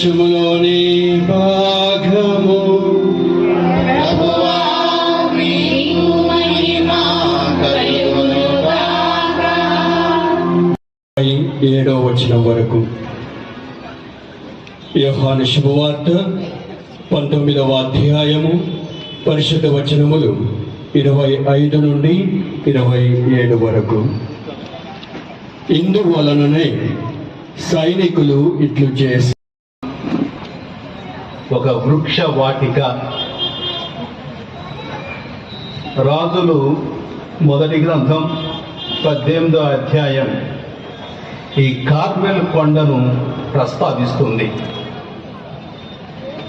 వర్షములోని భాగము. 7వ వచనం వరకు. యోహాను శుభవార్త 19వ అధ్యాయము పరిశుద్ధ వచనములు 25 నుండి 27 వరకు. ఇందువలననే సైనికులు ఇట్లు చేసి ఒక వృక్ష వాటిక. రాజులు మొదటి గ్రంథం 18వ అధ్యాయం ఈ కార్మెల్ కొండను ప్రస్తావిస్తుంది.